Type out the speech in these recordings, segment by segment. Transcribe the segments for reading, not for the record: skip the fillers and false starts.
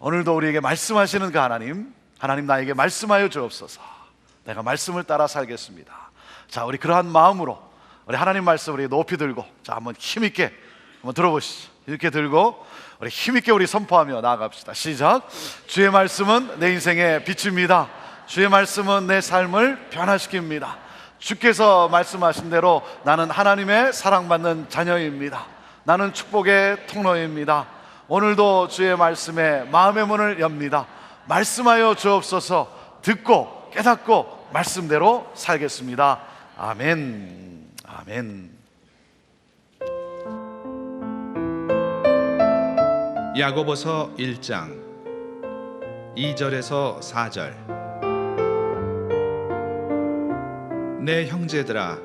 오늘도 우리에게 말씀하시는 그 하나님 나에게 말씀하여 주옵소서. 내가 말씀을 따라 살겠습니다. 자, 우리 그러한 마음으로 우리 하나님 말씀 우리 높이 들고, 자, 한번 힘있게 한번 들어보시죠. 이렇게 들고 우리 힘있게 우리 선포하며 나아갑시다. 시작. 주의 말씀은 내 인생의 빛입니다. 주의 말씀은 내 삶을 변화시킵니다. 주께서 말씀하신 대로 나는 하나님의 사랑받는 자녀입니다. 나는 축복의 통로입니다. 오늘도 주의 말씀에 마음의 문을 엽니다. 말씀하여 주옵소서. 듣고 깨닫고 말씀대로 살겠습니다. 아멘. 아멘. 야고보서 1장 2절에서 4절. 내 형제들아,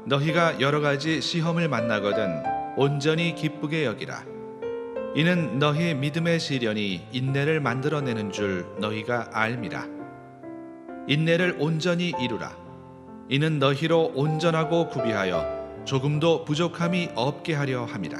너희가 여러 가지 시험을 만나거든 온전히 기쁘게 여기라. 이는 너희 믿음의 시련이 인내를 만들어내는 줄 너희가 알미라. 인내를 온전히 이루라. 이는 너희로 온전하고 구비하여 조금도 부족함이 없게 하려 함이라.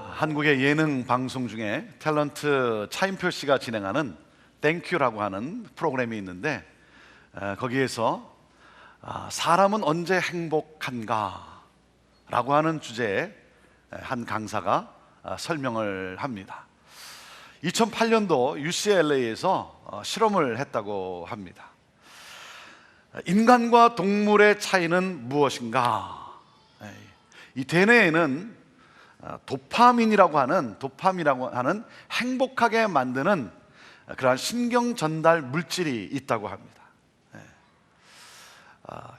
한국의 예능 방송 중에 탤런트 차인표 씨가 진행하는 땡큐라고 하는 프로그램이 있는데, 거기에서 사람은 언제 행복한가 라고 하는 주제에 한 강사가 설명을 합니다. 2008년도 UCLA에서 실험을 했다고 합니다. 인간과 동물의 차이는 무엇인가? 이 대뇌에는 도파민이라고 하는 행복하게 만드는 그러한 신경 전달 물질이 있다고 합니다.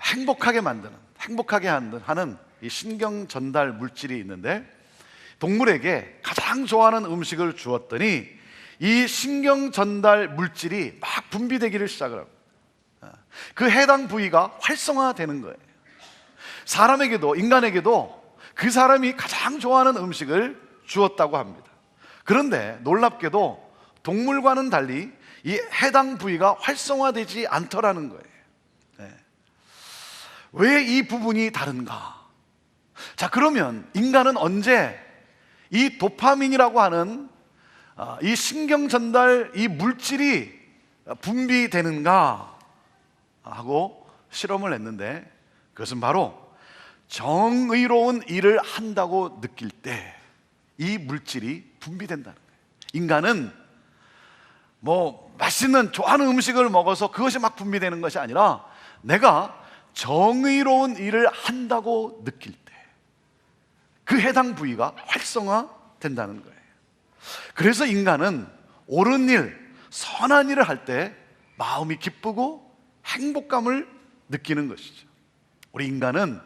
행복하게 하는 이 신경 전달 물질이 있는데, 동물에게 가장 좋아하는 음식을 주었더니 이 신경 전달 물질이 막 분비되기를 시작을 합니다. 그 해당 부위가 활성화되는 거예요. 인간에게도 그 사람이 가장 좋아하는 음식을 주었다고 합니다. 그런데 놀랍게도 동물과는 달리 이 해당 부위가 활성화되지 않더라는 거예요. 왜 이 부분이 다른가? 자, 그러면 인간은 언제 이 도파민이라고 하는 이 신경 전달 이 물질이 분비되는가 하고 실험을 했는데, 그것은 바로 정의로운 일을 한다고 느낄 때 이 물질이 분비된다는 거예요. 인간은 맛있는 좋아하는 음식을 먹어서 그것이 막 분비되는 것이 아니라, 내가 정의로운 일을 한다고 느낄 때 그 해당 부위가 활성화된다는 거예요. 그래서 인간은 옳은 일, 선한 일을 할 때 마음이 기쁘고 행복감을 느끼는 것이죠. 우리 인간은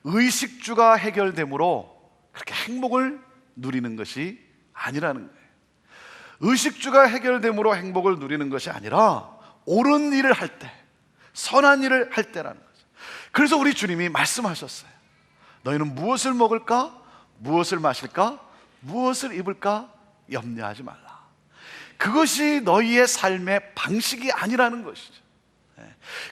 의식주가 해결됨으로 그렇게 행복을 누리는 것이 아니라는 거예요. 의식주가 해결됨으로 행복을 누리는 것이 아니라 옳은 일을 할 때, 선한 일을 할 때라는 거죠. 그래서 우리 주님이 말씀하셨어요. 너희는 무엇을 먹을까? 무엇을 마실까? 무엇을 입을까? 염려하지 말라. 그것이 너희의 삶의 방식이 아니라는 것이죠.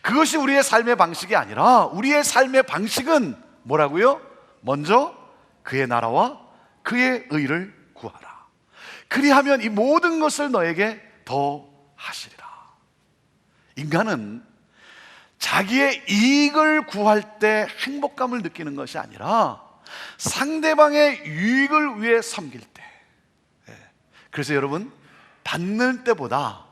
그것이 우리의 삶의 방식이 아니라, 우리의 삶의 방식은 뭐라고요? 먼저 그의 나라와 그의 의를 구하라. 그리하면 이 모든 것을 너에게 더 하시리라. 인간은 자기의 이익을 구할 때 행복감을 느끼는 것이 아니라 상대방의 유익을 위해 섬길 때. 그래서 여러분, 받는 때보다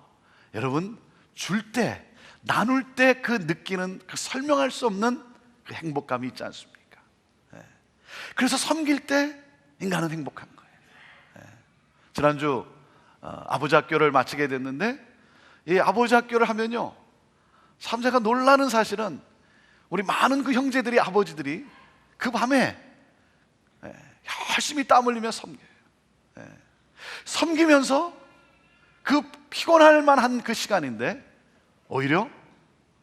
여러분 줄 때, 나눌 때 그 느끼는 그 설명할 수 없는 그 행복감이 있지 않습니까? 그래서 섬길 때 인간은 행복한 거예요. 지난주 아버지 학교를 마치게 됐는데, 이 아버지 학교를 하면요, 참 제가 놀라는 사실은 우리 많은 그 형제들이, 아버지들이 그 밤에 열심히 땀 흘리며 섬겨요. 섬기면서 그 피곤할 만한 그 시간인데 오히려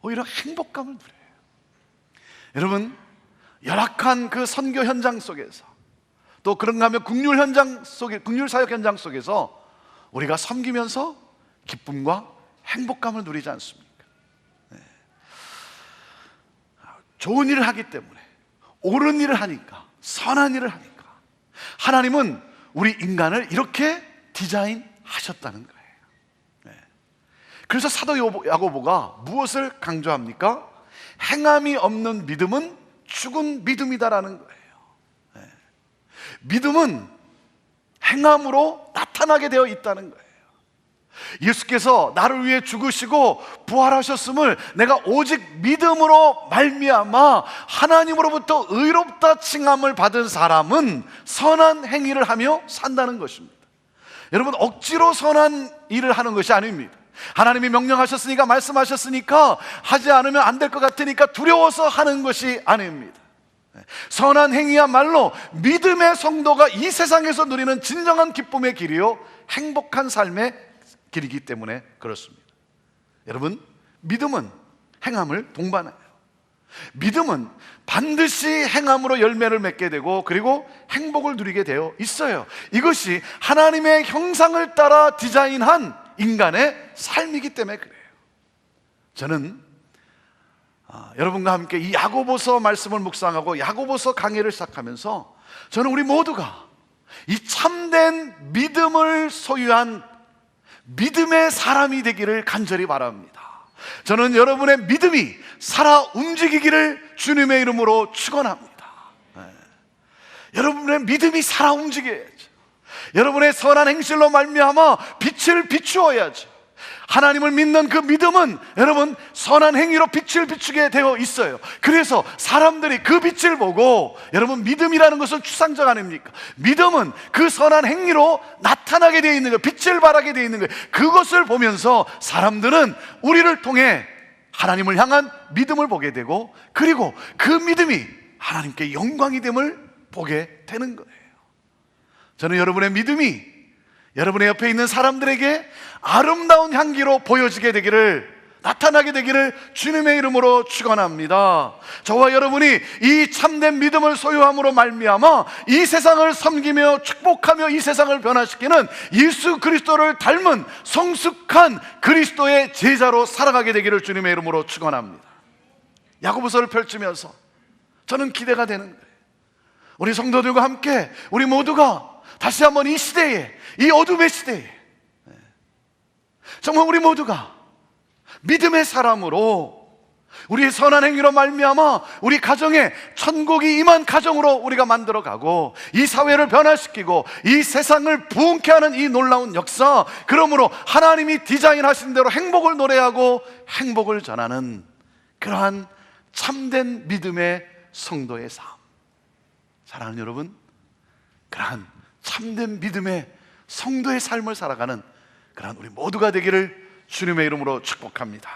행복감을 누려요. 여러분, 열악한 그 선교 현장 속에서, 또 그런가 하면 국률 사역 현장 속에서 우리가 섬기면서 기쁨과 행복감을 누리지 않습니까? 좋은 일을 하기 때문에, 옳은 일을 하니까, 선한 일을 하니까 하나님은 우리 인간을 이렇게 디자인하셨다는 거예요. 네. 그래서 사도 야고보가 무엇을 강조합니까? 행함이 없는 믿음은 죽은 믿음이다라는 거예요. 네. 믿음은 행함으로 나타나게 되어 있다는 거예요. 예수께서 나를 위해 죽으시고 부활하셨음을 내가 오직 믿음으로 말미암아 하나님으로부터 의롭다 칭함을 받은 사람은 선한 행위를 하며 산다는 것입니다. 여러분, 억지로 선한 일을 하는 것이 아닙니다. 하나님이 명령하셨으니까, 말씀하셨으니까, 하지 않으면 안 될 것 같으니까 두려워서 하는 것이 아닙니다. 선한 행위야말로 믿음의 성도가 이 세상에서 누리는 진정한 기쁨의 길이요 행복한 삶의 길이기 때문에 그렇습니다. 여러분, 믿음은 행함을 동반해요. 믿음은 반드시 행함으로 열매를 맺게 되고, 그리고 행복을 누리게 되어 있어요. 이것이 하나님의 형상을 따라 디자인한 인간의 삶이기 때문에 그래요. 저는 여러분과 함께 이 야고보서 말씀을 묵상하고 야고보서 강의를 시작하면서 저는 우리 모두가 이 참된 믿음을 소유한 믿음의 사람이 되기를 간절히 바랍니다. 저는 여러분의 믿음이 살아 움직이기를 주님의 이름으로 축원합니다. 여러분의 믿음이 살아 움직여야죠. 여러분의 선한 행실로 말미암아 빛을 비추어야죠. 하나님을 믿는 그 믿음은 여러분 선한 행위로 빛을 비추게 되어 있어요. 그래서 사람들이 그 빛을 보고, 여러분 믿음이라는 것은 추상적 아닙니까? 믿음은 그 선한 행위로 나타나게 되어 있는 거예요. 빛을 발하게 되어 있는 거예요. 그것을 보면서 사람들은 우리를 통해 하나님을 향한 믿음을 보게 되고, 그리고 그 믿음이 하나님께 영광이 됨을 보게 되는 거예요. 저는 여러분의 믿음이 여러분의 옆에 있는 사람들에게 아름다운 향기로 보여지게 되기를, 나타나게 되기를 주님의 이름으로 축원합니다. 저와 여러분이 이 참된 믿음을 소유함으로 말미암아 이 세상을 섬기며 축복하며 이 세상을 변화시키는 예수 그리스도를 닮은 성숙한 그리스도의 제자로 살아가게 되기를 주님의 이름으로 축원합니다. 야고보서를 펼치면서 저는 기대가 되는 거예요. 우리 성도들과 함께 우리 모두가 다시 한번 이 시대에, 이 어둠의 시대에 정말 우리 모두가 믿음의 사람으로 우리의 선한 행위로 말미암아 우리 가정에 천국이 임한 가정으로 우리가 만들어가고, 이 사회를 변화시키고 이 세상을 부흥케 하는 이 놀라운 역사, 그러므로 하나님이 디자인하신 대로 행복을 노래하고 행복을 전하는 그러한 참된 믿음의 성도의 삶. 사랑하는 여러분, 그러한 참된 믿음의 성도의 삶을 살아가는 그러한 우리 모두가 되기를 주님의 이름으로 축복합니다.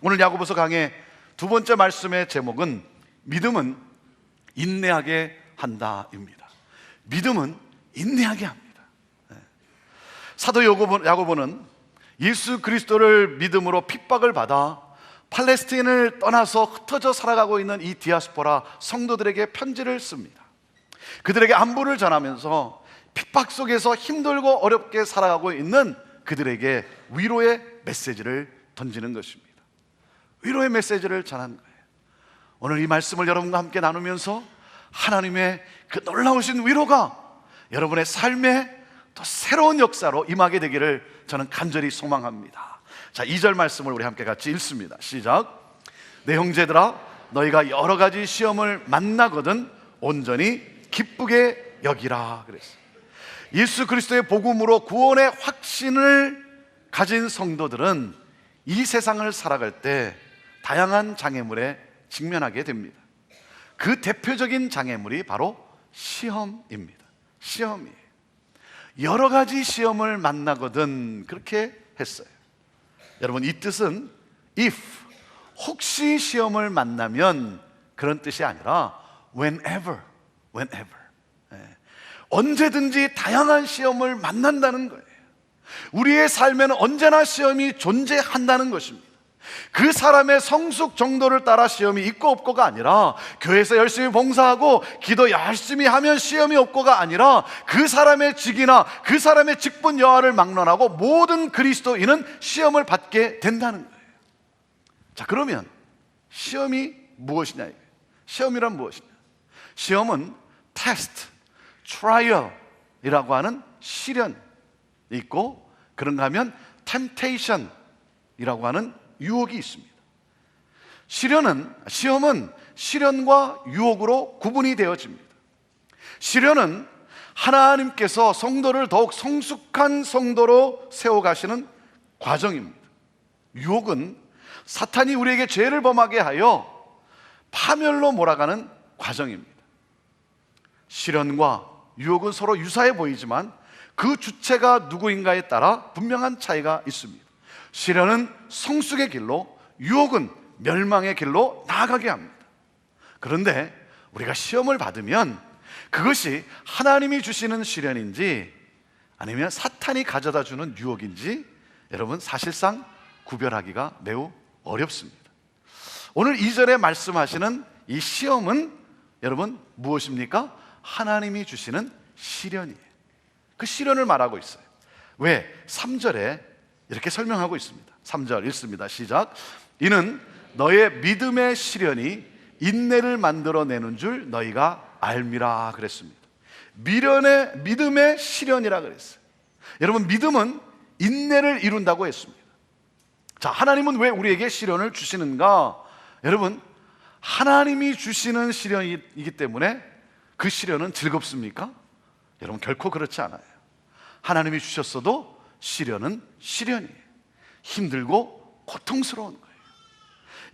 오늘 야고보서 강의 두 번째 말씀의 제목은 믿음은 인내하게 한다입니다. 믿음은 인내하게 합니다. 사도 야고보는 예수 그리스도를 믿음으로 핍박을 받아 팔레스틴을 떠나서 흩어져 살아가고 있는 이 디아스포라 성도들에게 편지를 씁니다. 그들에게 안부를 전하면서 핍박 속에서 힘들고 어렵게 살아가고 있는 그들에게 위로의 메시지를 던지는 것입니다. 위로의 메시지를 전하는 거예요. 오늘 이 말씀을 여러분과 함께 나누면서 하나님의 그 놀라우신 위로가 여러분의 삶에 또 새로운 역사로 임하게 되기를 저는 간절히 소망합니다. 자, 2절 말씀을 우리 함께 같이 읽습니다. 시작. 내 형제들아, 너희가 여러 가지 시험을 만나거든 온전히 기쁘게 여기라 그랬어요. 예수 그리스도의 복음으로 구원의 확신을 가진 성도들은 이 세상을 살아갈 때 다양한 장애물에 직면하게 됩니다. 그 대표적인 장애물이 바로 시험입니다. 시험이에요. 여러 가지 시험을 만나거든 그렇게 했어요. 여러분, 이 뜻은 if, 혹시 시험을 만나면 그런 뜻이 아니라 whenever. 언제든지 다양한 시험을 만난다는 거예요. 우리의 삶에는 언제나 시험이 존재한다는 것입니다. 그 사람의 성숙 정도를 따라 시험이 있고 없고가 아니라, 교회에서 열심히 봉사하고 기도 열심히 하면 시험이 없고가 아니라, 그 사람의 직이나 그 사람의 직분 여하를 막론하고 모든 그리스도인은 시험을 받게 된다는 거예요. 자, 그러면 시험이 무엇이냐? 시험이란 무엇이냐? 시험은 테스트, 트라이얼이라고 하는 시련이 있고, 그런가 하면 템테이션이라고 하는 유혹이 있습니다. 시험은 시련과 유혹으로 구분이 되어집니다. 시련은 하나님께서 성도를 더욱 성숙한 성도로 세워가시는 과정입니다. 유혹은 사탄이 우리에게 죄를 범하게 하여 파멸로 몰아가는 과정입니다. 시련과 유혹은 서로 유사해 보이지만 그 주체가 누구인가에 따라 분명한 차이가 있습니다. 시련은 성숙의 길로, 유혹은 멸망의 길로 나아가게 합니다. 그런데 우리가 시험을 받으면 그것이 하나님이 주시는 시련인지 아니면 사탄이 가져다 주는 유혹인지 여러분 사실상 구별하기가 매우 어렵습니다. 오늘 2절에 말씀하시는 이 시험은 여러분 무엇입니까? 하나님이 주시는 시련이에요. 그 시련을 말하고 있어요. 왜? 3절에 이렇게 설명하고 있습니다. 3절 읽습니다. 시작. 이는 너의 믿음의 시련이 인내를 만들어내는 줄 너희가 알미라 그랬습니다. 믿음의 시련이라 그랬어요. 여러분, 믿음은 인내를 이룬다고 했습니다. 자, 하나님은 왜 우리에게 시련을 주시는가? 여러분, 하나님이 주시는 시련이기 때문에 그 시련은 즐겁습니까? 여러분, 결코 그렇지 않아요. 하나님이 주셨어도 시련은 시련이에요. 힘들고 고통스러운 거예요.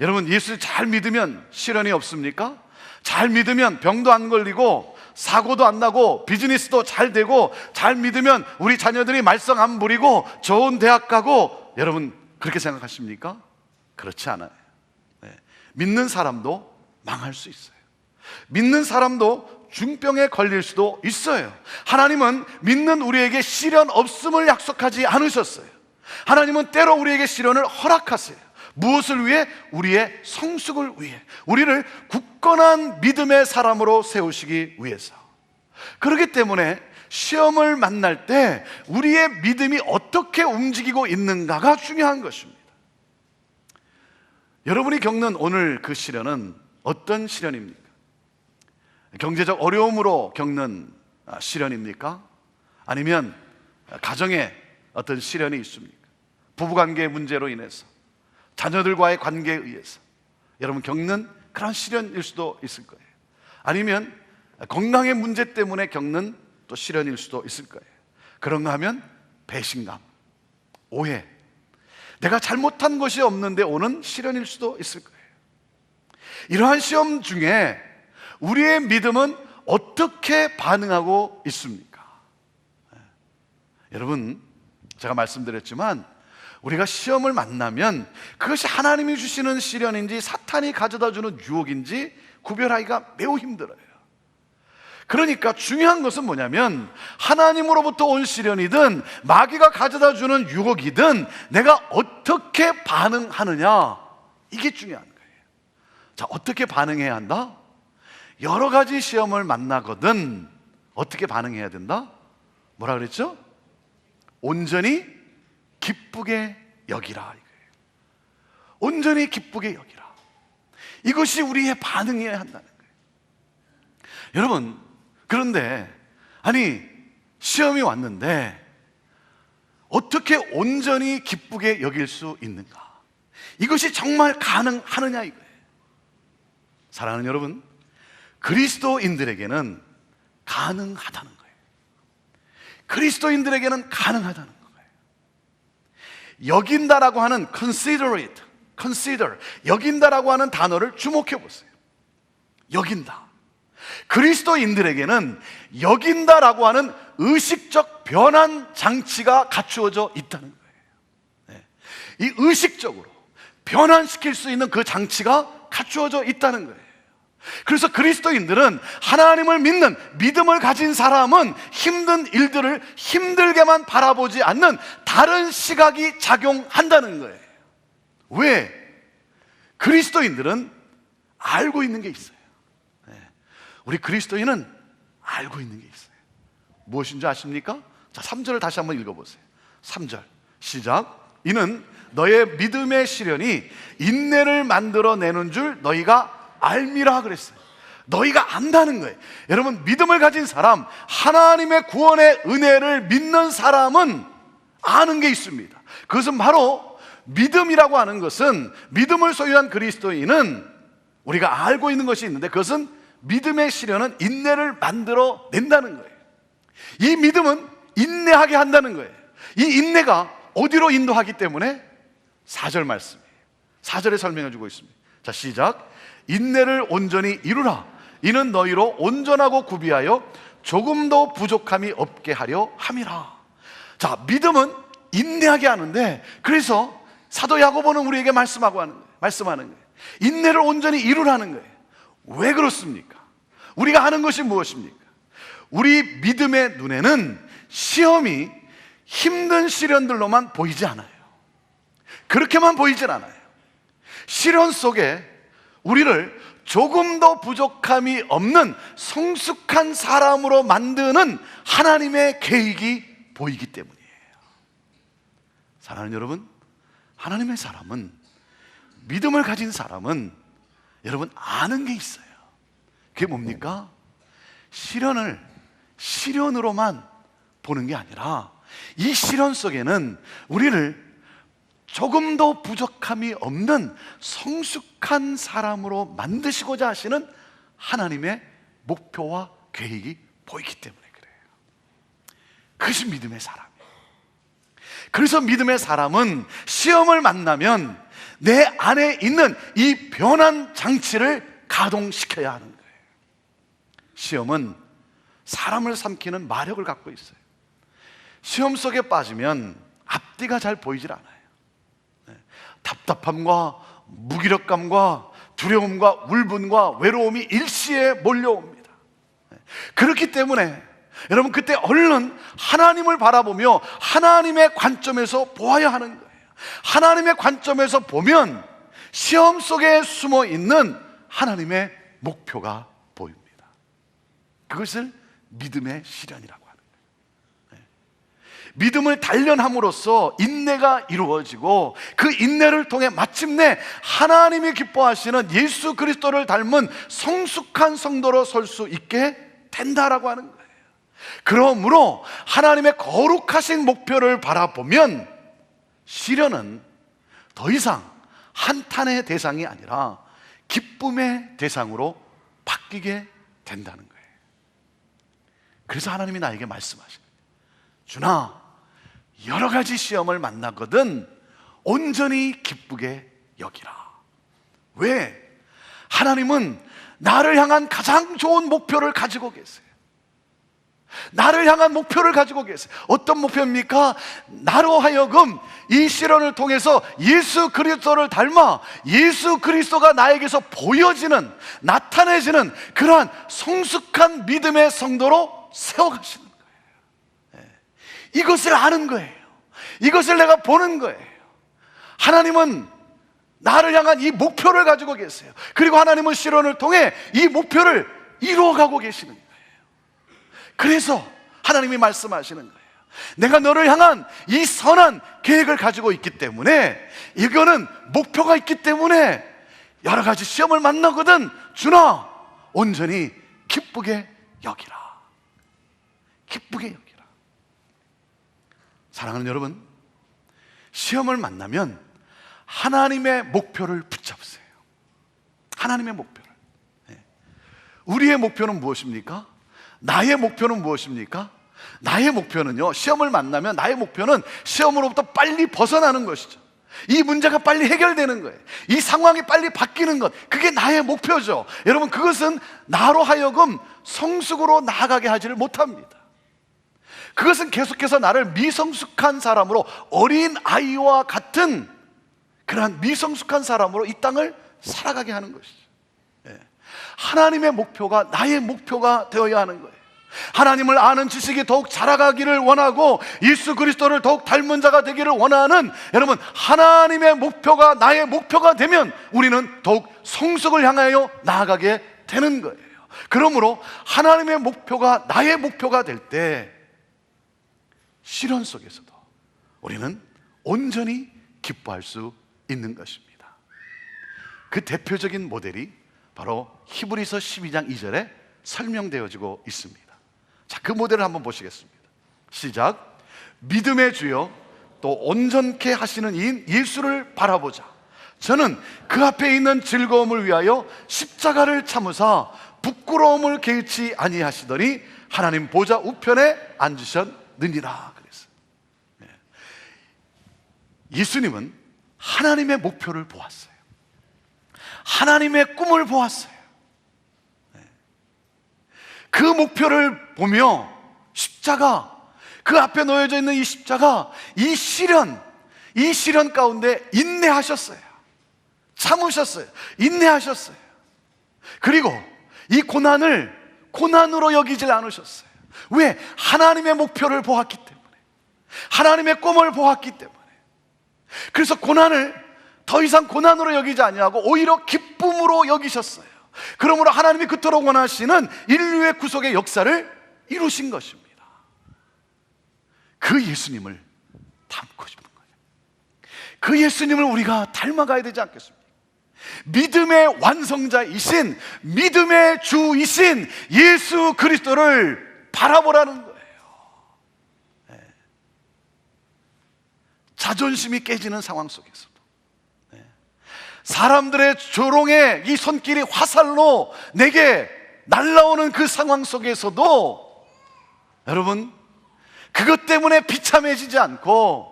여러분, 예수를 잘 믿으면 시련이 없습니까? 잘 믿으면 병도 안 걸리고 사고도 안 나고 비즈니스도 잘 되고, 잘 믿으면 우리 자녀들이 말썽 안 부리고 좋은 대학 가고, 여러분 그렇게 생각하십니까? 그렇지 않아요. 네. 믿는 사람도 망할 수 있어요. 믿는 사람도 중병에 걸릴 수도 있어요. 하나님은 믿는 우리에게 시련 없음을 약속하지 않으셨어요. 하나님은 때로 우리에게 시련을 허락하세요. 무엇을 위해? 우리의 성숙을 위해, 우리를 굳건한 믿음의 사람으로 세우시기 위해서. 그렇기 때문에 시험을 만날 때 우리의 믿음이 어떻게 움직이고 있는가가 중요한 것입니다. 여러분이 겪는 오늘 그 시련은 어떤 시련입니까? 경제적 어려움으로 겪는 시련입니까? 아니면 가정에 어떤 시련이 있습니까? 부부관계 문제로 인해서, 자녀들과의 관계에 의해서 여러분 겪는 그런 시련일 수도 있을 거예요. 아니면 건강의 문제 때문에 겪는 또 시련일 수도 있을 거예요. 그런가 하면 배신감, 오해, 내가 잘못한 것이 없는데 오는 시련일 수도 있을 거예요. 이러한 시험 중에 우리의 믿음은 어떻게 반응하고 있습니까? 여러분, 제가 말씀드렸지만 우리가 시험을 만나면 그것이 하나님이 주시는 시련인지 사탄이 가져다 주는 유혹인지 구별하기가 매우 힘들어요. 그러니까 중요한 것은 뭐냐면 하나님으로부터 온 시련이든 마귀가 가져다 주는 유혹이든 내가 어떻게 반응하느냐, 이게 중요한 거예요. 자, 어떻게 반응해야 한다? 여러 가지 시험을 만나거든 어떻게 반응해야 된다? 뭐라 그랬죠? 온전히 기쁘게 여기라, 이거예요. 온전히 기쁘게 여기라. 이것이 우리의 반응이어야 한다는 거예요. 여러분, 그런데 아니 시험이 왔는데 어떻게 온전히 기쁘게 여길 수 있는가? 이것이 정말 가능하느냐, 이거예요. 사랑하는 여러분, 그리스도인들에게는 가능하다는 거예요. 그리스도인들에게는 가능하다는 거예요. 여긴다라고 하는 consider, 여긴다라고 하는 단어를 주목해 보세요. 여긴다. 그리스도인들에게는 여긴다라고 하는 의식적 변환 장치가 갖추어져 있다는 거예요. 이 의식적으로 변환시킬 수 있는 그 장치가 갖추어져 있다는 거예요. 그래서 그리스도인들은, 하나님을 믿는 믿음을 가진 사람은 힘든 일들을 힘들게만 바라보지 않는 다른 시각이 작용한다는 거예요. 왜? 그리스도인들은 알고 있는 게 있어요. 우리 그리스도인은 알고 있는 게 있어요. 무엇인지 아십니까? 자, 3절을 다시 한번 읽어보세요. 3절 시작. 이는 너의 믿음의 시련이 인내를 만들어내는 줄 너희가 알미라 그랬어요. 너희가 안다는 거예요. 여러분, 믿음을 가진 사람, 하나님의 구원의 은혜를 믿는 사람은 아는 게 있습니다. 그것은 바로 믿음이라고 하는 것은, 믿음을 소유한 그리스도인은 우리가 알고 있는 것이 있는데, 그것은 믿음의 실현은 인내를 만들어 낸다는 거예요. 이 믿음은 인내하게 한다는 거예요. 이 인내가 어디로 인도하기 때문에? 4절 말씀이에요. 4절에 설명해 주고 있습니다. 자, 시작. 인내를 온전히 이루라. 이는 너희로 온전하고 구비하여 조금도 부족함이 없게 하려 함이라. 자, 믿음은 인내하게 하는데, 그래서 사도 야고보는 우리에게 말씀하는 거예요. 인내를 온전히 이루라는 거예요. 왜 그렇습니까? 우리가 하는 것이 무엇입니까? 우리 믿음의 눈에는 시험이 힘든 시련들로만 보이지 않아요. 그렇게만 보이질 않아요. 시련 속에 우리를 조금 더 부족함이 없는 성숙한 사람으로 만드는 하나님의 계획이 보이기 때문이에요. 사랑하는 여러분, 하나님의 사람은, 믿음을 가진 사람은 여러분 아는 게 있어요. 그게 뭡니까? 시련을 시련으로만 보는 게 아니라 이 시련 속에는 우리를 조금 더 부족함이 없는 성숙한 사람으로 만드시고자 하시는 하나님의 목표와 계획이 보이기 때문에 그래요. 그것이 믿음의 사람이에요. 그래서 믿음의 사람은 시험을 만나면 내 안에 있는 이 변환 장치를 가동시켜야 하는 거예요. 시험은 사람을 삼키는 마력을 갖고 있어요. 시험 속에 빠지면 앞뒤가 잘 보이질 않아요. 답답함과 무기력감과 두려움과 울분과 외로움이 일시에 몰려옵니다. 그렇기 때문에 여러분, 그때 얼른 하나님을 바라보며 하나님의 관점에서 보아야 하는 거예요. 하나님의 관점에서 보면 시험 속에 숨어 있는 하나님의 목표가 보입니다. 그것을 믿음의 실현이라고 하는 거예요. 믿음을 단련함으로써 인내가 이루어지고, 그 인내를 통해 마침내 하나님이 기뻐하시는 예수 그리스도를 닮은 성숙한 성도로 설 수 있게 된다라고 하는 거예요. 그러므로 하나님의 거룩하신 목표를 바라보면 시련은 더 이상 한탄의 대상이 아니라 기쁨의 대상으로 바뀌게 된다는 거예요. 그래서 하나님이 나에게 말씀하시는 거예요. 준아, 여러 가지 시험을 만나거든 온전히 기쁘게 여기라. 왜? 하나님은 나를 향한 가장 좋은 목표를 가지고 계세요. 나를 향한 목표를 가지고 계세요. 어떤 목표입니까? 나로 하여금 이 시련을 통해서 예수 그리스도를 닮아 예수 그리스도가 나에게서 보여지는, 나타내지는 그러한 성숙한 믿음의 성도로 세워가시는 거예요. 이것을 아는 거예요. 이것을 내가 보는 거예요. 하나님은 나를 향한 이 목표를 가지고 계세요. 그리고 하나님은 시련을 통해 이 목표를 이루어가고 계시는 거예요. 그래서 하나님이 말씀하시는 거예요. 내가 너를 향한 이 선한 계획을 가지고 있기 때문에, 이거는 목표가 있기 때문에 여러 가지 시험을 만나거든 준아, 온전히 기쁘게 여기라. 기쁘게 여기라. 사랑하는 여러분, 시험을 만나면 하나님의 목표를 붙잡으세요. 하나님의 목표를. 우리의 목표는 무엇입니까? 나의 목표는 무엇입니까? 나의 목표는요, 시험을 만나면 나의 목표는 시험으로부터 빨리 벗어나는 것이죠. 이 문제가 빨리 해결되는 거예요. 이 상황이 빨리 바뀌는 것, 그게 나의 목표죠. 여러분, 그것은 나로 하여금 성숙으로 나아가게 하지를 못합니다. 그것은 계속해서 나를 미성숙한 사람으로, 어린 아이와 같은 그러한 미성숙한 사람으로 이 땅을 살아가게 하는 것이죠. 하나님의 목표가 나의 목표가 되어야 하는 거예요. 하나님을 아는 지식이 더욱 자라가기를 원하고 예수 그리스도를 더욱 닮은 자가 되기를 원하는 여러분, 하나님의 목표가 나의 목표가 되면 우리는 더욱 성숙을 향하여 나아가게 되는 거예요. 그러므로 하나님의 목표가 나의 목표가 될 때 시련 속에서도 우리는 온전히 기뻐할 수 있는 것입니다. 그 대표적인 모델이 바로 히브리서 12장 2절에 설명되어지고 있습니다. 자, 그 모델을 한번 보시겠습니다. 시작. 믿음의 주여 또 온전케 하시는 이인 예수를 바라보자. 저는 그 앞에 있는 즐거움을 위하여 십자가를 참으사 부끄러움을 개의치 아니하시더니 하나님 보좌 우편에 앉으셨느니라 그랬어요. 예수님은 하나님의 목표를 보았어요. 하나님의 꿈을 보았어요. 그 목표를 보며 십자가, 그 앞에 놓여져 있는 이 십자가, 이 시련 가운데 인내하셨어요. 참으셨어요. 인내하셨어요. 그리고 이 고난을 고난으로 여기질 않으셨어요. 왜? 하나님의 목표를 보았기 때문에, 하나님의 꿈을 보았기 때문에. 그래서 고난을 더 이상 고난으로 여기지 아니하고 오히려 기쁨으로 여기셨어요. 그러므로 하나님이 그토록 원하시는 인류의 구속의 역사를 이루신 것입니다. 그 예수님을 닮고 싶은 거예요. 그 예수님을 우리가 닮아가야 되지 않겠습니까? 믿음의 완성자이신, 믿음의 주이신 예수 그리스도를 바라보라는 거예요. 자존심이 깨지는 상황 속에서도, 사람들의 조롱의 이 손길이 화살로 내게 날라오는 그 상황 속에서도 여러분, 그것 때문에 비참해지지 않고,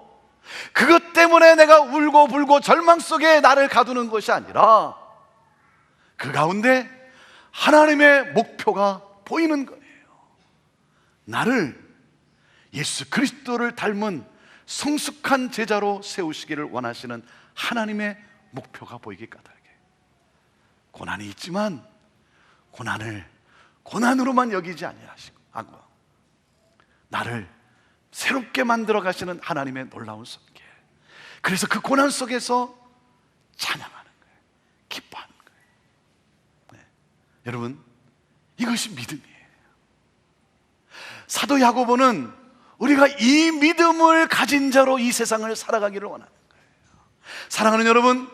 그것 때문에 내가 울고 불고 절망 속에 나를 가두는 것이 아니라 그 가운데 하나님의 목표가 보이는 거예요. 나를 예수 그리스도를 닮은 성숙한 제자로 세우시기를 원하시는 하나님의 목표가 보이기 까닭에 고난이 있지만 고난을 고난으로만 여기지 아니하시고 나를 새롭게 만들어 가시는 하나님의 놀라운 손길. 그래서 그 고난 속에서 찬양하는 거예요. 기뻐하는 거예요. 여러분, 이것이 믿음이에요. 사도 야고보는 우리가 이 믿음을 가진 자로 이 세상을 살아가기를 원하는 거예요. 사랑하는 여러분,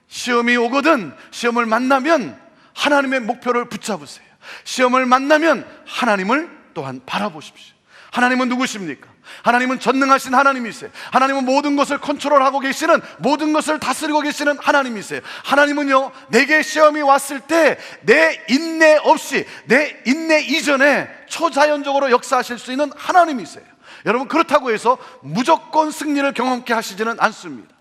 시험이 오거든 시험을 만나면 하나님의 목표를 붙잡으세요. 시험을 만나면 하나님을 또한 바라보십시오. 하나님은 누구십니까? 하나님은 전능하신 하나님이세요. 하나님은 모든 것을 컨트롤하고 계시는, 모든 것을 다스리고 계시는 하나님이세요. 하나님은요, 내게 시험이 왔을 때 내 인내 없이, 내 인내 이전에 초자연적으로 역사하실 수 있는 하나님이세요. 여러분, 그렇다고 해서 무조건 승리를 경험케 하시지는 않습니다.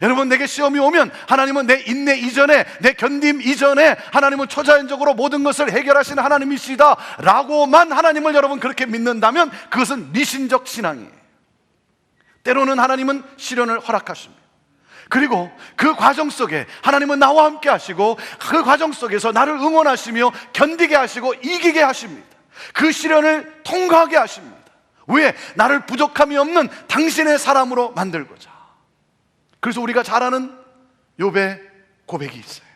여러분, 내게 시험이 오면 하나님은 내 인내 이전에, 내 견딤 이전에 하나님은 초자연적으로 모든 것을 해결하시는 하나님이시다 라고만 하나님을 여러분 그렇게 믿는다면 그것은 미신적 신앙이에요. 때로는 하나님은 시련을 허락하십니다. 그리고 그 과정 속에 하나님은 나와 함께 하시고 그 과정 속에서 나를 응원하시며 견디게 하시고 이기게 하십니다. 그 시련을 통과하게 하십니다. 왜? 나를 부족함이 없는 당신의 사람으로 만들고자. 그래서 우리가 잘 아는 욥의 고백이 있어요.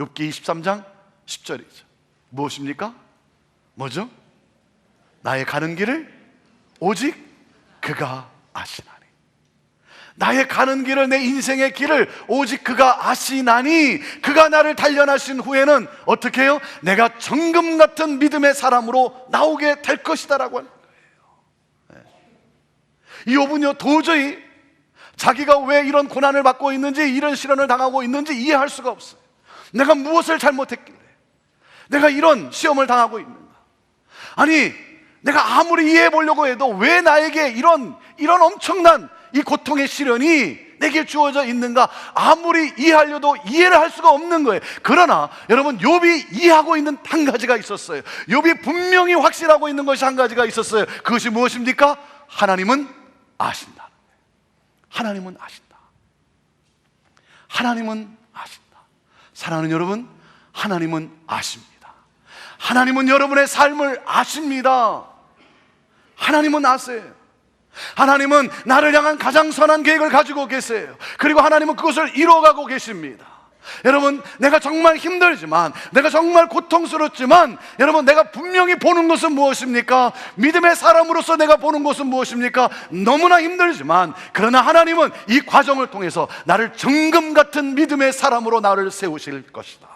욥기 23장 10절이죠. 무엇입니까? 뭐죠? 나의 가는 길을 오직 그가 아시나니. 나의 가는 길을, 내 인생의 길을 오직 그가 아시나니, 그가 나를 단련하신 후에는 어떻게 해요? 내가 정금 같은 믿음의 사람으로 나오게 될 것이다 라고 하는 거예요. 이 욥은요, 도저히 자기가 왜 이런 고난을 받고 있는지, 이런 시련을 당하고 있는지 이해할 수가 없어요. 내가 무엇을 잘못했길래 내가 이런 시험을 당하고 있는가? 아니, 내가 아무리 이해해 보려고 해도 왜 나에게 이런 엄청난 이 고통의 시련이 내게 주어져 있는가? 아무리 이해하려도 이해를 할 수가 없는 거예요. 그러나 여러분, 욥이 이해하고 있는 한 가지가 있었어요. 욥이 분명히 확신하고 있는 것이 한 가지가 있었어요. 그것이 무엇입니까? 하나님은 아신다. 하나님은 아신다. 하나님은 아신다. 사랑하는 여러분, 하나님은 아십니다. 하나님은 여러분의 삶을 아십니다. 하나님은 아세요. 하나님은 나를 향한 가장 선한 계획을 가지고 계세요. 그리고 하나님은 그것을 이루어가고 계십니다. 여러분, 내가 정말 힘들지만, 내가 정말 고통스럽지만, 여러분, 내가 분명히 보는 것은 무엇입니까? 믿음의 사람으로서 내가 보는 것은 무엇입니까? 너무나 힘들지만, 그러나 하나님은 이 과정을 통해서 나를 정금 같은 믿음의 사람으로 나를 세우실 것이다.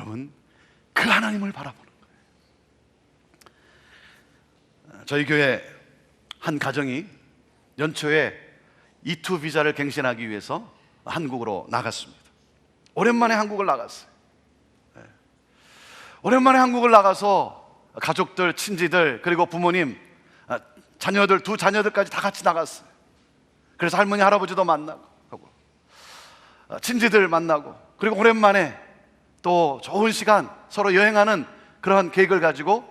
여러분, 그 하나님을 바라보는 거예요. 저희 교회 한 가정이 연초에 E2 비자를 갱신하기 위해서 한국으로 나갔습니다. 오랜만에 한국을 나갔어요. 오랜만에 한국을 나가서 가족들, 친지들, 그리고 부모님, 자녀들, 두 자녀들까지 다 같이 나갔어요. 그래서 할머니, 할아버지도 만나고 친지들 만나고, 그리고 오랜만에 또 좋은 시간 서로 여행하는 그러한 계획을 가지고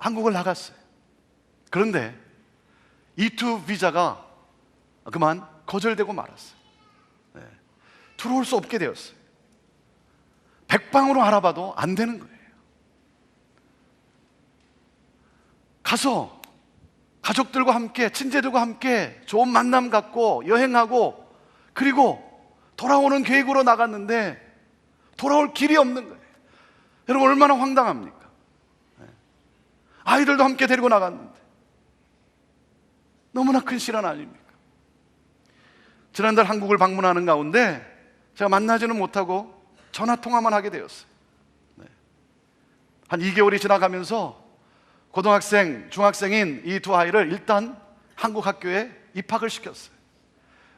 한국을 나갔어요. 그런데 E2 비자가 그만 거절되고 말았어요. 들어올 수 없게 되었어요. 백방으로 알아봐도 안 되는 거예요. 가서 가족들과 함께, 친지들과 함께 좋은 만남 갖고 여행하고, 그리고 돌아오는 계획으로 나갔는데 돌아올 길이 없는 거예요. 여러분, 얼마나 황당합니까? 아이들도 함께 데리고 나갔는데 너무나 큰 시련 아닙니까? 지난달 한국을 방문하는 가운데 제가 만나지는 못하고 전화 통화만 하게 되었어요. 한 2개월이 지나가면서 고등학생, 중학생인 이 두 아이를 일단 한국 학교에 입학을 시켰어요.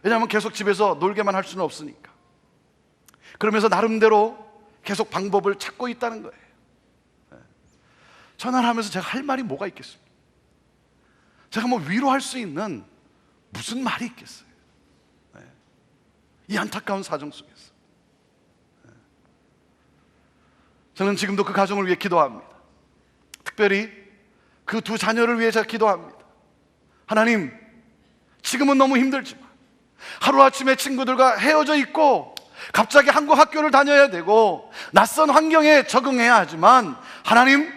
왜냐하면 계속 집에서 놀게만 할 수는 없으니까. 그러면서 나름대로 계속 방법을 찾고 있다는 거예요. 전화를 하면서 제가 할 말이 뭐가 있겠습니까? 제가 뭐 위로할 수 있는 무슨 말이 있겠어요? 이 안타까운 사정 속에서 저는 지금도 그 가정을 위해 기도합니다. 특별히 그 두 자녀를 위해 제가 기도합니다. 하나님, 지금은 너무 힘들지만 하루아침에 친구들과 헤어져 있고 갑자기 한국 학교를 다녀야 되고 낯선 환경에 적응해야 하지만, 하나님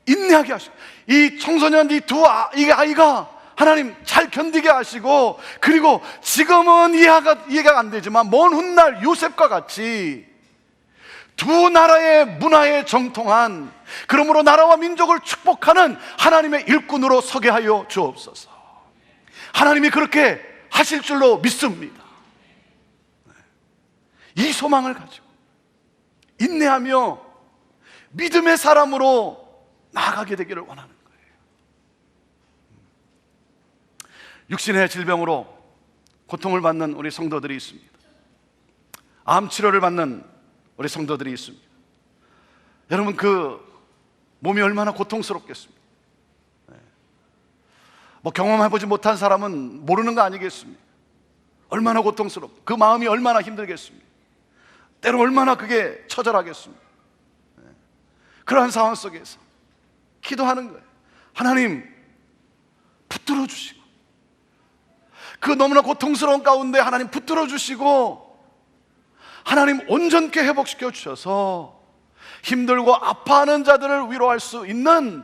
인내하게 하시고 이 청소년 이 아이가 하나님 잘 견디게 하시고, 그리고 지금은 이해가 안 되지만 먼 훗날 요셉과 같이 두 나라의 문화에 정통한, 그러므로 나라와 민족을 축복하는 하나님의 일꾼으로 서게 하여 주옵소서. 하나님이 그렇게 하실 줄로 믿습니다. 이 소망을 가지고 인내하며 믿음의 사람으로 나아가게 되기를 원하는 거예요. 육신의 질병으로 고통을 받는 우리 성도들이 있습니다. 암 치료를 받는 우리 성도들이 있습니다. 여러분, 그 몸이 얼마나 고통스럽겠습니까? 뭐 경험해보지 못한 사람은 모르는 거 아니겠습니까? 얼마나 고통스럽고 그 마음이 얼마나 힘들겠습니까? 때로 얼마나 그게 처절하겠습니까? 그러한 상황 속에서 기도하는 거예요. 하나님 붙들어 주시고, 그 너무나 고통스러운 가운데 하나님 붙들어 주시고, 하나님 온전케 회복시켜 주셔서 힘들고 아파하는 자들을 위로할 수 있는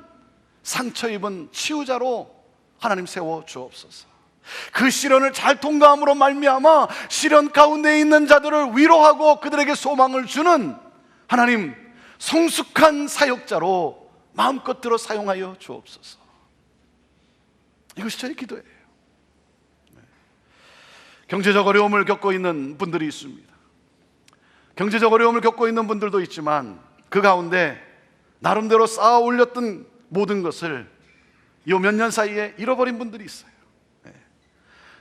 상처 입은 치유자로 하나님 세워 주옵소서. 그 시련을 잘 통과함으로 말미암아 시련 가운데 있는 자들을 위로하고 그들에게 소망을 주는 하나님 성숙한 사역자로 마음껏 들어 사용하여 주옵소서. 이것이 저의 기도예요. 경제적 어려움을 겪고 있는 분들이 있습니다. 경제적 어려움을 겪고 있는 분들도 있지만 그 가운데 나름대로 쌓아 올렸던 모든 것을 이 몇 년 사이에 잃어버린 분들이 있어요.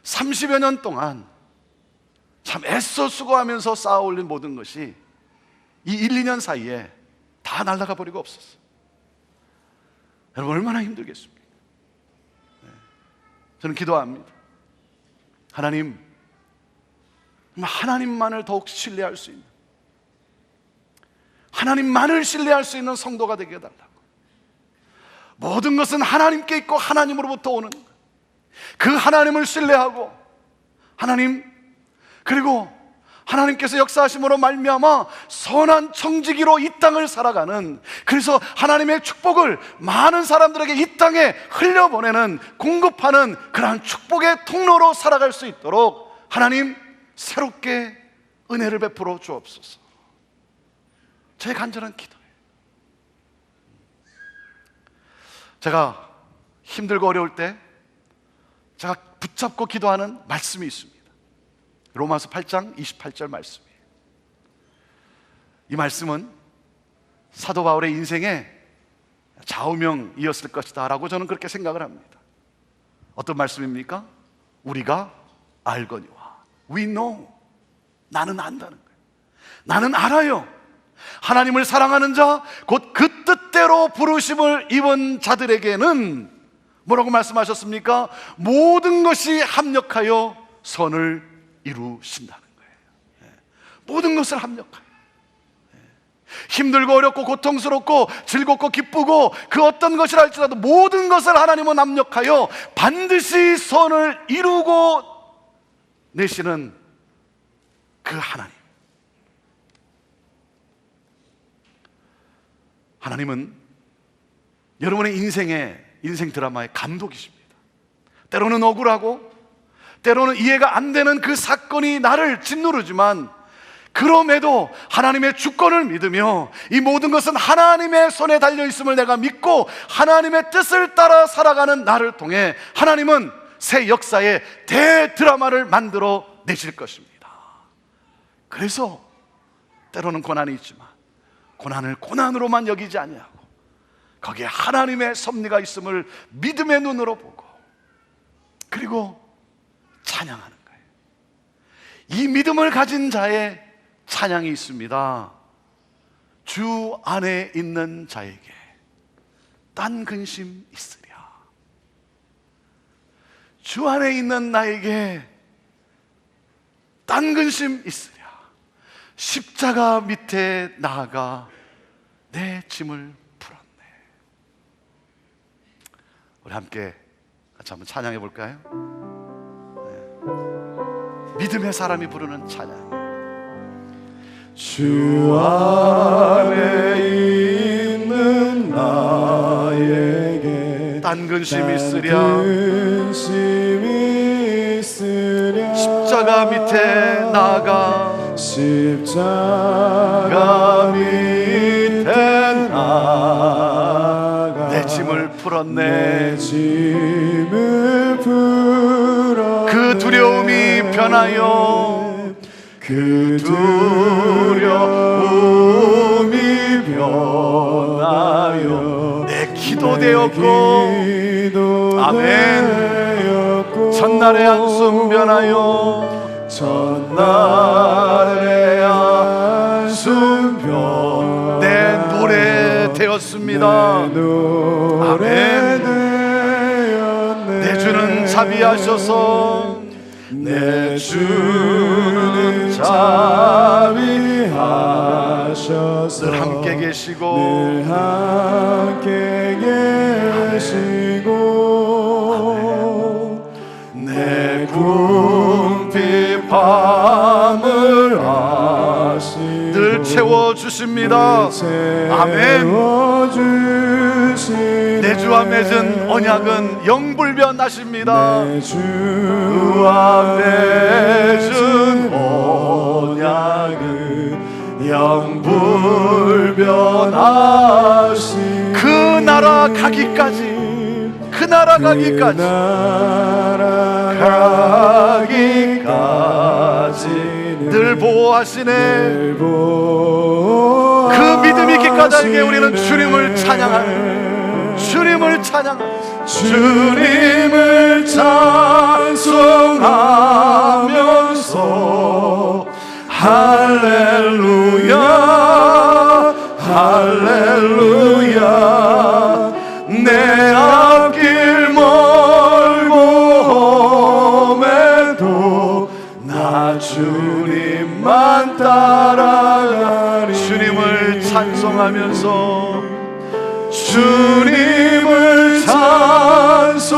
30여 년 동안 참 애써 수고하면서 쌓아 올린 모든 것이 이 1, 2년 사이에 다 날아가 버리고 없었어요. 여러분, 얼마나 힘들겠습니까? 저는 기도합니다. 하나님, 하나님만을 더욱 신뢰할 수 있는, 하나님만을 신뢰할 수 있는 성도가 되게 해달라고. 모든 것은 하나님께 있고 하나님으로부터 오는 그 하나님을 신뢰하고, 하나님, 그리고 하나님께서 역사하심으로 말미암아 선한 청지기로 이 땅을 살아가는, 그래서 하나님의 축복을 많은 사람들에게 이 땅에 흘려보내는, 공급하는 그러한 축복의 통로로 살아갈 수 있도록 하나님 새롭게 은혜를 베풀어 주옵소서. 제 간절한 기도예요. 제가 힘들고 어려울 때 제가 붙잡고 기도하는 말씀이 있습니다. 로마서 8장 28절 말씀이에요. 이 말씀은 사도 바울의 인생의 좌우명이었을 것이다 라고 저는 그렇게 생각을 합니다. 어떤 말씀입니까? 우리가 알거니와, we know, 나는 안다는 거예요. 나는 알아요. 하나님을 사랑하는 자, 곧 그 뜻대로 부르심을 입은 자들에게는 뭐라고 말씀하셨습니까? 모든 것이 합력하여 선을 이루신다는 거예요. 모든 것을 합력하여. 힘들고 어렵고 고통스럽고 즐겁고 기쁘고 그 어떤 것이라 할지라도 모든 것을 하나님은 합력하여 반드시 선을 이루고 내시는 그 하나님. 하나님은 여러분의 인생 드라마의 감독이십니다. 때로는 억울하고 때로는 이해가 안 되는 그 사건이 나를 짓누르지만 그럼에도 하나님의 주권을 믿으며 이 모든 것은 하나님의 손에 달려있음을 내가 믿고 하나님의 뜻을 따라 살아가는 나를 통해 하나님은 새 역사의 대드라마를 만들어 내실 것입니다. 그래서 때로는 고난이 있지만 고난을 고난으로만 여기지 아니하고 거기에 하나님의 섭리가 있음을 믿음의 눈으로 보고 그리고 찬양하는 거예요. 이 믿음을 가진 자의 찬양이 있습니다. 주 안에 있는 자에게 딴 근심 있으랴. 주 안에 있는 나에게 딴 근심 있으랴. 십자가 밑에 나아가 내 짐을 풀었네. 우리 함께 같이 한번 찬양해 볼까요? 네. 믿음의 사람이 부르는 찬양. 주 안에 있는 나에게 딴 근심이 있으랴. 근심이 있으랴. 십자가 밑에 나아가 십자가 밑에 나아가 내 짐을 풀었네. 내 짐을 풀었네. 그 두려움이 변하여 그 두려움이 변하여 내 기도 되었고 아멘. 첫날의 한숨 변하여 첫날의 한숨 변하여 내 노래 되었습니다. 아멘. 내 주는 자비하셔서 내 주는 자비하셔서 늘 함께 계시고 늘 함께 계시고 내 궁핍함을 아시고 늘 채워주십니다. 아멘. 내 주와 맺은 언약은 영불변하십니다. 내 주와 맺은 언약은 영불변하시. 그 나라 가기까지 그 나라 가기까지 늘 보호하시네. 그 믿음이 기까지 우리는 주님을 찬양하는 주님을 찬양하는 주님을 찬송하면서 할렐루야 할렐루야. 내 앞길 멀고 험해도 나 주님만 따라가리. 주님을 찬송하면서 주님을 찬송하면서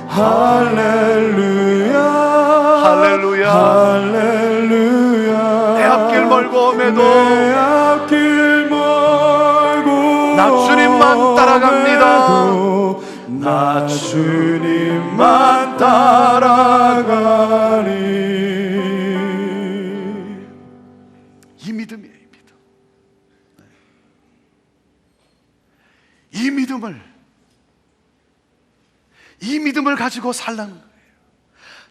할렐루야 할렐루야. 할렐루야. 내 앞길 멀고 험해도 내 앞길 멀고 나 주님만 따라갑니다. 나 주님만 따라가리. 이 믿음이에요. 이 믿음을 가지고 살라는 거예요.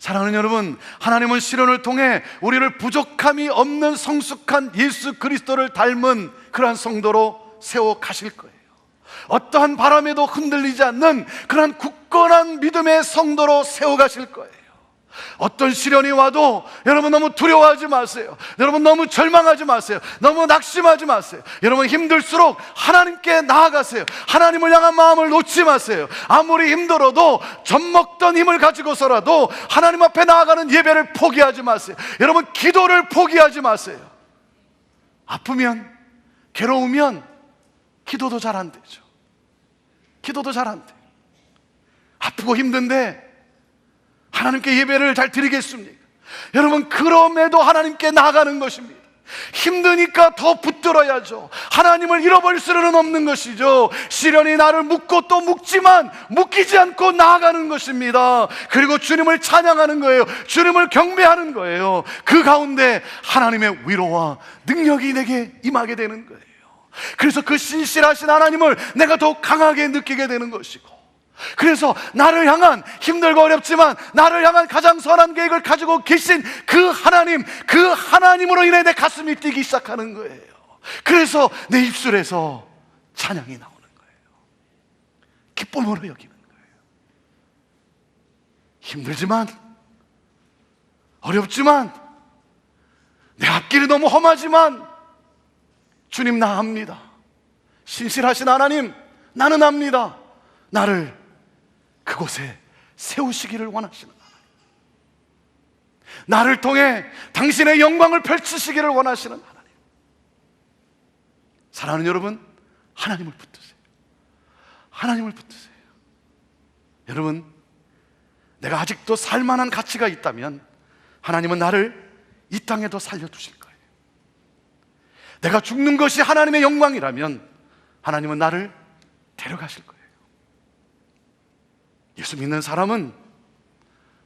사랑하는 여러분, 하나님은 시련을 통해 우리를 부족함이 없는 성숙한 예수 그리스도를 닮은 그러한 성도로 세워 가실 거예요. 어떠한 바람에도 흔들리지 않는 그러한 굳건한 믿음의 성도로 세워 가실 거예요. 어떤 시련이 와도 여러분 너무 두려워하지 마세요. 여러분 너무 절망하지 마세요. 너무 낙심하지 마세요. 여러분 힘들수록 하나님께 나아가세요. 하나님을 향한 마음을 놓지 마세요. 아무리 힘들어도 젖먹던 힘을 가지고서라도 하나님 앞에 나아가는 예배를 포기하지 마세요. 여러분 기도를 포기하지 마세요. 아프면, 괴로우면 기도도 잘 안 되죠. 기도도 잘 안 돼요. 아프고 힘든데 하나님께 예배를 잘 드리겠습니까? 여러분 그럼에도 하나님께 나아가는 것입니다. 힘드니까 더 붙들어야죠. 하나님을 잃어버릴 수는 없는 것이죠. 시련이 나를 묶고 또 묶지만 묶이지 않고 나아가는 것입니다. 그리고 주님을 찬양하는 거예요. 주님을 경배하는 거예요. 그 가운데 하나님의 위로와 능력이 내게 임하게 되는 거예요. 그래서 그 신실하신 하나님을 내가 더욱 강하게 느끼게 되는 것이고, 그래서 나를 향한, 힘들고 어렵지만 나를 향한 가장 선한 계획을 가지고 계신 그 하나님, 그 하나님으로 인해 내 가슴이 뛰기 시작하는 거예요. 그래서 내 입술에서 찬양이 나오는 거예요. 기쁨으로 여기는 거예요. 힘들지만, 어렵지만, 내 앞길이 너무 험하지만 주님 나 압니다. 신실하신 하나님 나는 압니다. 나를 그곳에 세우시기를 원하시는 하나님, 나를 통해 당신의 영광을 펼치시기를 원하시는 하나님. 사랑하는 여러분, 하나님을 붙드세요. 하나님을 붙드세요. 여러분, 내가 아직도 살만한 가치가 있다면 하나님은 나를 이 땅에도 살려두실 거예요. 내가 죽는 것이 하나님의 영광이라면 하나님은 나를 데려가실 거예요. 예수 믿는 사람은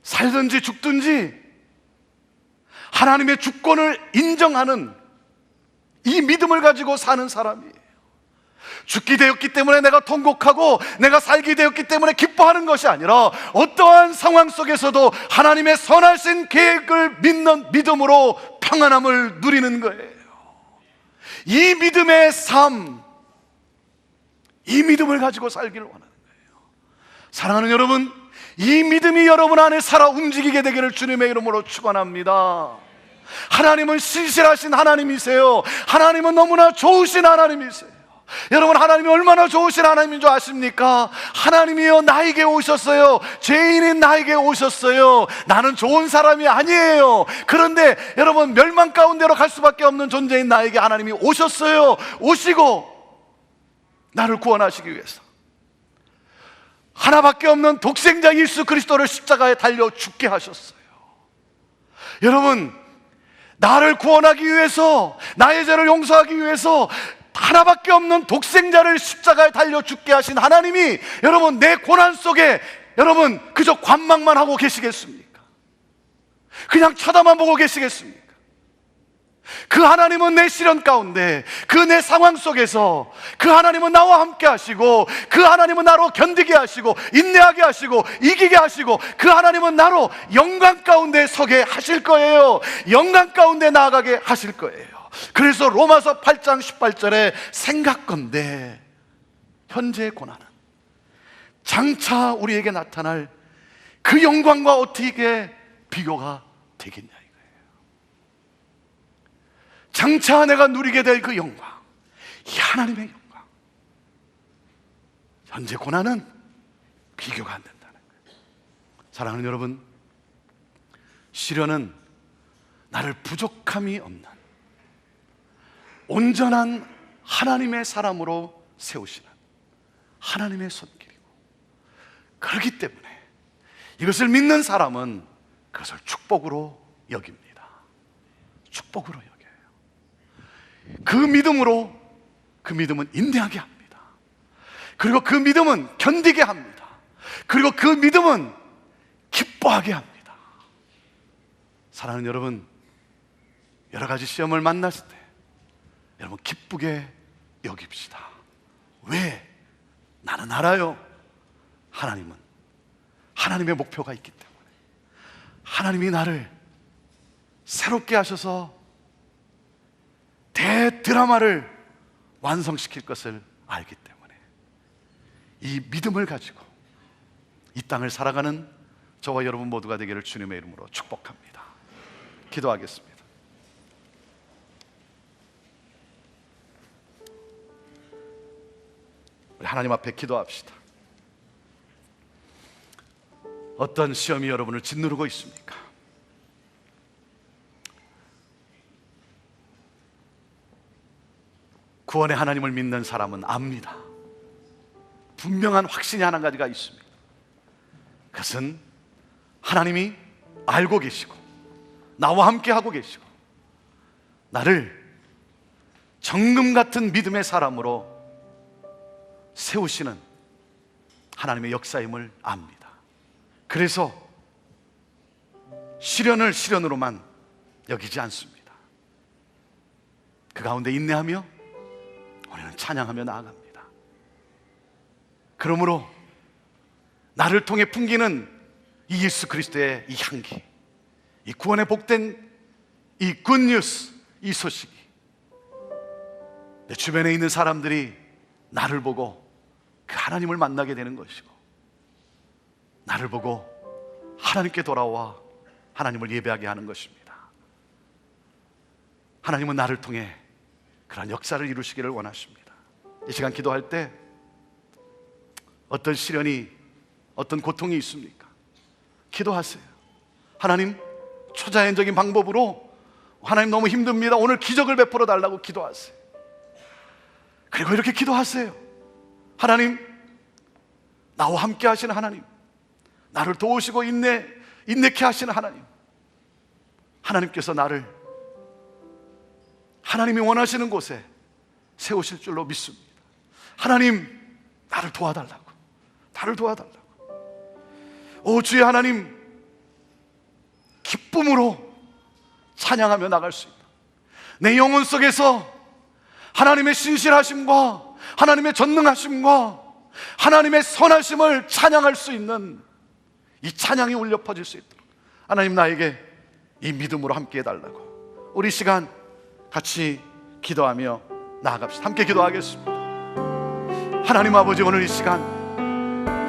살든지 죽든지 하나님의 주권을 인정하는 이 믿음을 가지고 사는 사람이에요. 죽게 되었기 때문에 내가 통곡하고 내가 살게 되었기 때문에 기뻐하는 것이 아니라 어떠한 상황 속에서도 하나님의 선하신 계획을 믿는 믿음으로 평안함을 누리는 거예요. 이 믿음의 삶, 이 믿음을 가지고 살기를 원하는 거예요. 사랑하는 여러분, 이 믿음이 여러분 안에 살아 움직이게 되기를 주님의 이름으로 축원합니다. 하나님은 신실하신 하나님이세요. 하나님은 너무나 좋으신 하나님이세요. 여러분, 하나님이 얼마나 좋으신 하나님인 줄 아십니까? 하나님이요 나에게 오셨어요. 죄인인 나에게 오셨어요. 나는 좋은 사람이 아니에요. 그런데 여러분, 멸망 가운데로 갈 수밖에 없는 존재인 나에게 하나님이 오셨어요. 오시고 나를 구원하시기 위해서 하나밖에 없는 독생자 예수 그리스도를 십자가에 달려 죽게 하셨어요. 여러분, 나를 구원하기 위해서, 나의 죄를 용서하기 위해서 하나밖에 없는 독생자를 십자가에 달려 죽게 하신 하나님이 여러분 내 고난 속에 여러분 그저 관망만 하고 계시겠습니까? 그냥 쳐다만 보고 계시겠습니까? 그 하나님은 내 시련 가운데, 그 내 상황 속에서 그 하나님은 나와 함께 하시고, 그 하나님은 나로 견디게 하시고 인내하게 하시고 이기게 하시고, 그 하나님은 나로 영광 가운데 서게 하실 거예요. 영광 가운데 나아가게 하실 거예요. 그래서 로마서 8장 18절에 생각건대 현재의 고난은 장차 우리에게 나타날 그 영광과 어떻게 비교가 되겠냐 이거예요. 장차 내가 누리게 될 그 영광, 이 하나님의 영광, 현재 고난은 비교가 안 된다는 거예요. 사랑하는 여러분, 시련은 나를 부족함이 없는 온전한 하나님의 사람으로 세우시는 하나님의 손길이고, 그렇기 때문에 이것을 믿는 사람은 그것을 축복으로 여깁니다. 축복으로 여겨요. 그 믿음은 인내하게 합니다. 그리고 그 믿음은 견디게 합니다. 그리고 그 믿음은 기뻐하게 합니다. 사랑하는 여러분, 여러 가지 시험을 만났을 때 여러분 기쁘게 여깁시다. 왜? 나는 알아요. 하나님은 하나님의 목표가 있기 때문에, 하나님이 나를 새롭게 하셔서 대드라마를 완성시킬 것을 알기 때문에 이 믿음을 가지고 이 땅을 살아가는 저와 여러분 모두가 되기를 주님의 이름으로 축복합니다. 기도하겠습니다. 우리 하나님 앞에 기도합시다. 어떤 시험이 여러분을 짓누르고 있습니까? 구원의 하나님을 믿는 사람은 압니다. 분명한 확신이 한 가지가 있습니다. 그것은 하나님이 알고 계시고 나와 함께 하고 계시고 나를 정금 같은 믿음의 사람으로 세우시는 하나님의 역사임을 압니다. 그래서 시련을 시련으로만 여기지 않습니다. 그 가운데 인내하며 우리는 찬양하며 나아갑니다. 그러므로 나를 통해 풍기는 이 예수 그리스도의 이 향기, 이 구원의 복된 이 굿뉴스, 이 소식이 내 주변에 있는 사람들이 나를 보고 그 하나님을 만나게 되는 것이고, 나를 보고 하나님께 돌아와 하나님을 예배하게 하는 것입니다. 하나님은 나를 통해 그런 역사를 이루시기를 원하십니다. 이 시간 기도할 때 어떤 시련이, 어떤 고통이 있습니까? 기도하세요. 하나님, 초자연적인 방법으로 하나님 너무 힘듭니다, 오늘 기적을 베풀어 달라고 기도하세요. 그리고 이렇게 기도하세요. 하나님, 나와 함께 하시는 하나님, 나를 도우시고 인내케 하시는 하나님, 하나님께서 나를 하나님이 원하시는 곳에 세우실 줄로 믿습니다. 하나님, 나를 도와달라고, 나를 도와달라고. 오 주의 하나님, 기쁨으로 찬양하며 나갈 수 있다. 내 영혼 속에서 하나님의 신실하심과 하나님의 전능하심과 하나님의 선하심을 찬양할 수 있는 이 찬양이 울려 퍼질 수 있도록 하나님, 나에게 이 믿음으로 함께 해달라고. 우리 시간 같이 기도하며 나아갑시다. 함께 기도하겠습니다. 하나님 아버지, 오늘 이 시간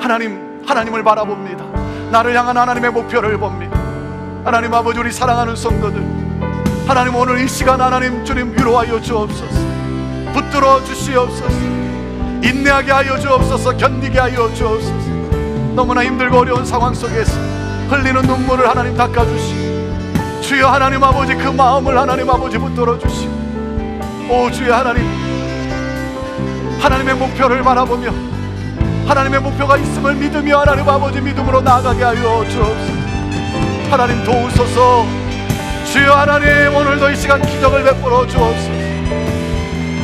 하나님을 바라봅니다. 나를 향한 하나님의 목표를 봅니다. 하나님 아버지, 우리 사랑하는 성도들, 하나님 오늘 이 시간 하나님 주님 위로하여 주옵소서. 붙들어 주시옵소서. 인내하게 하여 주옵소서. 견디게 하여 주옵소서. 너무나 힘들고 어려운 상황 속에서 흘리는 눈물을 하나님 닦아주시고, 주여 하나님 아버지, 그 마음을 하나님 아버지 붙들어 주시고, 오 주여 하나님, 하나님의 목표를 바라보며 하나님의 목표가 있음을 믿으며 하나님 아버지 믿음으로 나아가게 하여 주옵소서. 하나님 도우소서. 주여 하나님, 오늘도 이 시간 기적을 베풀어 주옵소서.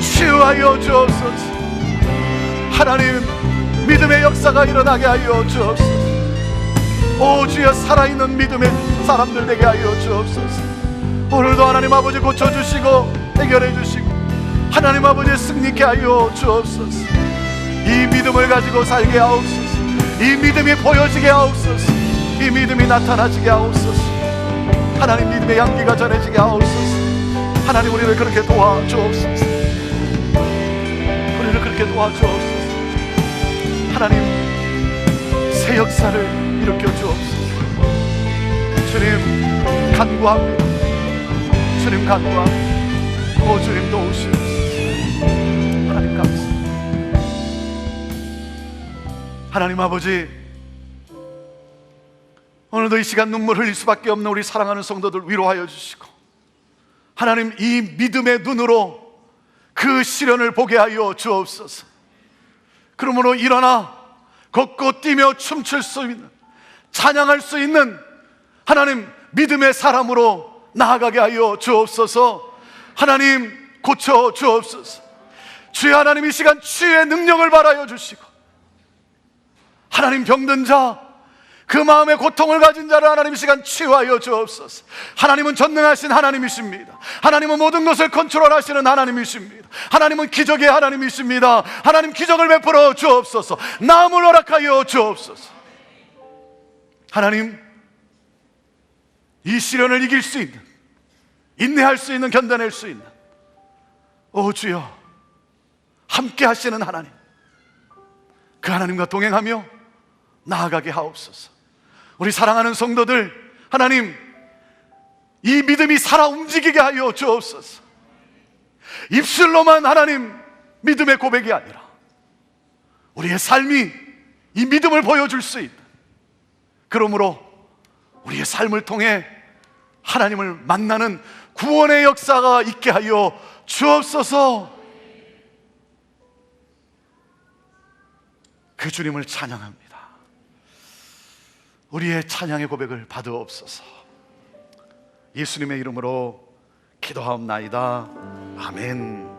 치유하여 주옵소서. 하나님, 믿음의 역사가 일어나게 하여 주옵소서. 오 주여, 살아있는 믿음의 사람들 되게 하여 주옵소서. 오늘도 하나님 아버지 고쳐주시고 해결해 주시고 하나님 아버지 승리케 하여 주옵소서. 이 믿음을 가지고 살게 하옵소서. 이 믿음이 보여지게 하옵소서. 이 믿음이 나타나지게 하옵소서. 하나님, 믿음의 향기가 전해지게 하옵소서. 하나님, 우리를 그렇게 도와주옵소서. 우리를 그렇게 도와주옵소서. 하나님, 새 역사를 일으켜 주옵소서. 주님 간구합니다. 주님 간구합니다. 오 주님 도우시옵소서. 하나님 감사합니다. 하나님 아버지, 오늘도 이 시간 눈물 흘릴 수밖에 없는 우리 사랑하는 성도들 위로하여 주시고, 하나님, 이 믿음의 눈으로 그 시련을 보게 하여 주옵소서. 그러므로 일어나 걷고 뛰며 춤출 수 있는, 찬양할 수 있는 하나님 믿음의 사람으로 나아가게 하여 주옵소서. 하나님, 고쳐 주옵소서. 주여 하나님, 이 시간 치유의 능력을 발하여 주시고, 하나님, 병든 자, 그 마음의 고통을 가진 자를 하나님 이 시간 치유하여 주옵소서. 하나님은 전능하신 하나님이십니다. 하나님은 모든 것을 컨트롤하시는 하나님이십니다. 하나님은 기적의 하나님이십니다. 하나님, 기적을 베풀어 주옵소서. 나음을 허락하여 주옵소서. 하나님, 이 시련을 이길 수 있는, 인내할 수 있는, 견뎌낼 수 있는, 오 주여, 함께 하시는 하나님, 그 하나님과 동행하며 나아가게 하옵소서. 우리 사랑하는 성도들, 하나님, 이 믿음이 살아 움직이게 하여 주옵소서. 입술로만 하나님 믿음의 고백이 아니라 우리의 삶이 이 믿음을 보여줄 수 있는, 그러므로 우리의 삶을 통해 하나님을 만나는 구원의 역사가 있게 하여 주옵소서. 그 주님을 찬양합니다. 우리의 찬양의 고백을 받으옵소서. 예수님의 이름으로 기도하옵나이다. 아멘.